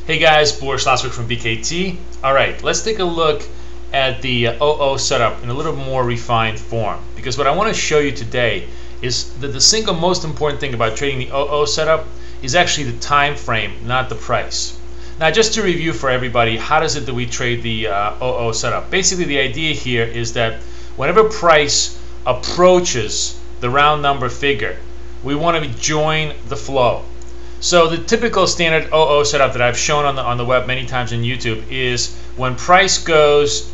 Hey guys, Boris Schlossberg from BKT. Alright, let's take a look at the OO setup in a little more refined form, because what I want to show you today is that the single most important thing about trading the OO setup is actually the time frame, not the price. Now, just to review for everybody, how does it that we trade the OO setup? Basically, the idea here is that whenever price approaches the round number figure, we want to join the flow. So the typical standard OO setup that I've shown on the web many times on YouTube is when price goes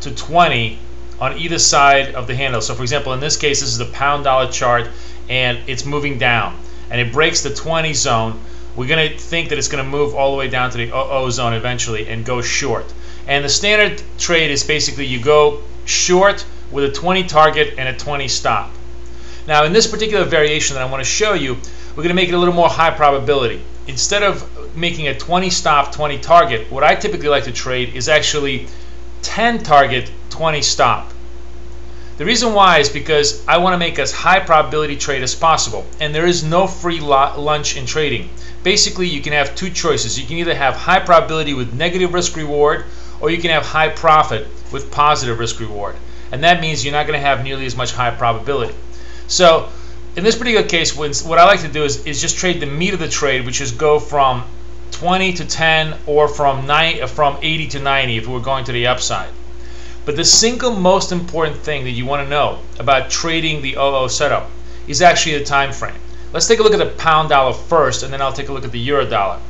to 20 on either side of the handle. So for example, in this case, this is the pound dollar chart and it's moving down and it breaks the 20 zone. We're going to think that it's going to move all the way down to the OO zone eventually and go short. And the standard trade is basically you go short with a 20 target and a 20 stop. Now in this particular variation that I want to show you, we're going to make it a little more high probability. Instead of making a 20 stop, 20 target, what I typically like to trade is actually 10 target, 20 stop. The reason why is because I want to make as high probability trade as possible, and there is no free lunch in trading. Basically, you can have two choices. You can either have high probability with negative risk reward, or you can have high profit with positive risk reward. And that means you're not going to have nearly as much high probability. So in this particular case, what I like to do is just trade the meat of the trade, which is go from 20 to 10 or from 80 to 90 if we're going to the upside. But the single most important thing that you want to know about trading the OO setup is actually the time frame. Let's take a look at the pound dollar first, and then I'll take a look at the euro dollar.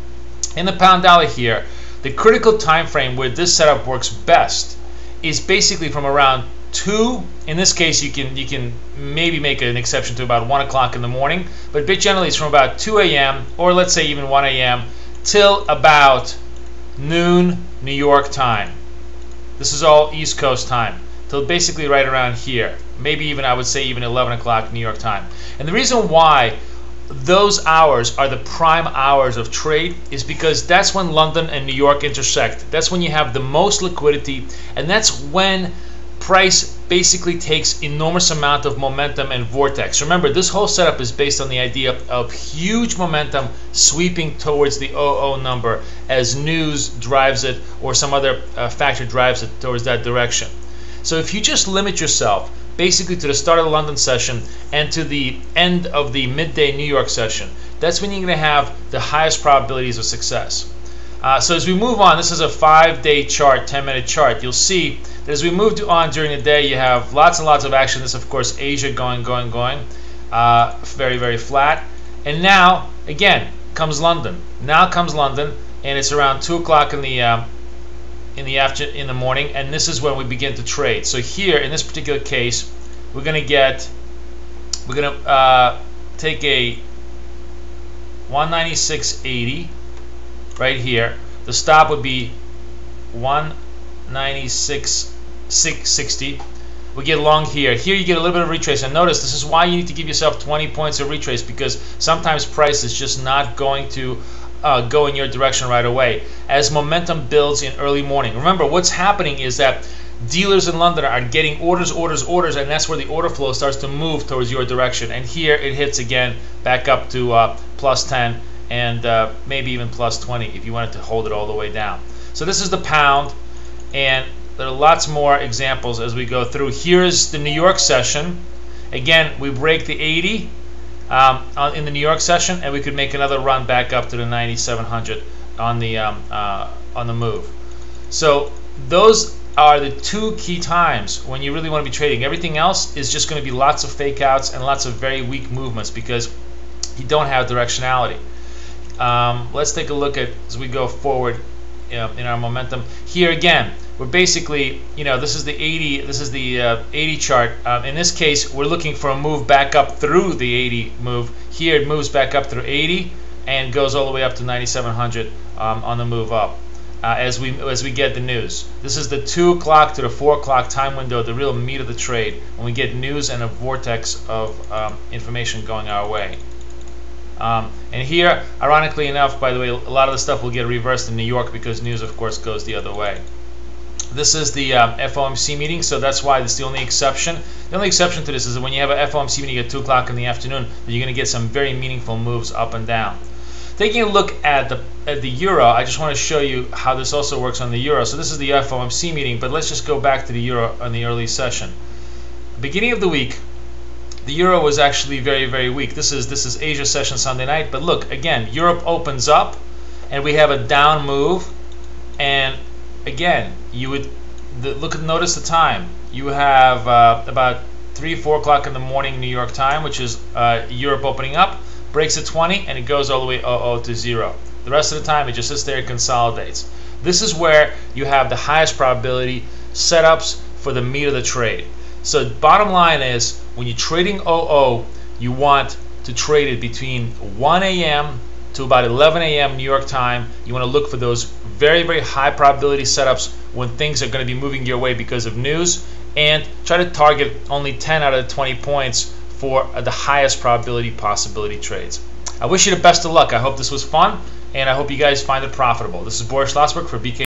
In the pound dollar here, the critical time frame where this setup works best is basically from around 2. In this case, you can maybe make an exception to about 1 o'clock in the morning, but generally it's from about 2 a.m. or let's say even 1 a.m. till about noon New York time. This is all East Coast time, till basically right around here. Maybe even, I would say, even 11 o'clock New York time. And the reason why those hours are the prime hours of trade is because that's when London and New York intersect. That's when you have the most liquidity, and that's when price basically takes enormous amount of momentum and vortex. Remember, this whole setup is based on the idea of huge momentum sweeping towards the OO number as news drives it or some other factor drives it towards that direction. So if you just limit yourself basically to the start of the London session and to the end of the midday New York session, that's when you're going to have the highest probabilities of success. So as we move on, this is a 5-day chart, 10-minute chart. You'll see that as we move on during the day, you have lots and lots of action. This, of course, Asia going, very, very flat. And now, again, comes London. Now comes London, and it's around 2 o'clock in the morning, and this is when we begin to trade. So here, in this particular case, we're going to take a 196.80. right here. The stop would be 196.660. We get long here. Here you get a little bit of retrace. And notice this is why you need to give yourself 20 points of retrace, because sometimes price is just not going to go in your direction right away as momentum builds in early morning. Remember, what's happening is that dealers in London are getting orders, and that's where the order flow starts to move towards your direction. And here it hits again back up to plus 10. And maybe even plus 20 if you wanted to hold it all the way down. So this is the pound, and there are lots more examples as we go through. Here's the New York session. Again, we break the 80 in the New York session, and we could make another run back up to the 9,700 on the move. So those are the two key times when you really want to be trading. Everything else is just going to be lots of fake outs and lots of very weak movements because you don't have directionality. Let's take a look at as we go forward in our momentum. Here again, we're basically, this is the 80 chart. In this case, we're looking for a move back up through the 80 move. Here it moves back up through 80 and goes all the way up to 9,700 on the move up as we get the news. This is the 2 o'clock to the 4 o'clock time window, the real meat of the trade, when we get news and a vortex of information going our way. And here, ironically enough, by the way, a lot of the stuff will get reversed in New York because news, of course, goes the other way. This is the FOMC meeting, so that's why this is the only exception. The only exception to this is that when you have an FOMC meeting at 2 o'clock in the afternoon, that you're going to get some very meaningful moves up and down. Taking a look at the euro, I just want to show you how this also works on the euro. So this is the FOMC meeting, but let's just go back to the euro on the early session. Beginning of the week, the euro was actually very, very weak. This is Asia session Sunday night, but look again, Europe opens up, and we have a down move, and again, you would notice the time. You have about 3-4 o'clock in the morning New York time, which is Europe opening up, breaks at 20, and it goes all the way 00 to 0. The rest of the time, it just sits there and consolidates. This is where you have the highest probability setups for the meat of the trade. So bottom line is, when you're trading 00, you want to trade it between 1 a.m. to about 11 a.m. New York time. You want to look for those very, very high probability setups when things are going to be moving your way because of news, and try to target only 10 out of the 20 points for the highest probability possibility trades. I wish you the best of luck. I hope this was fun, and I hope you guys find it profitable. This is Boris Schlossberg for BK.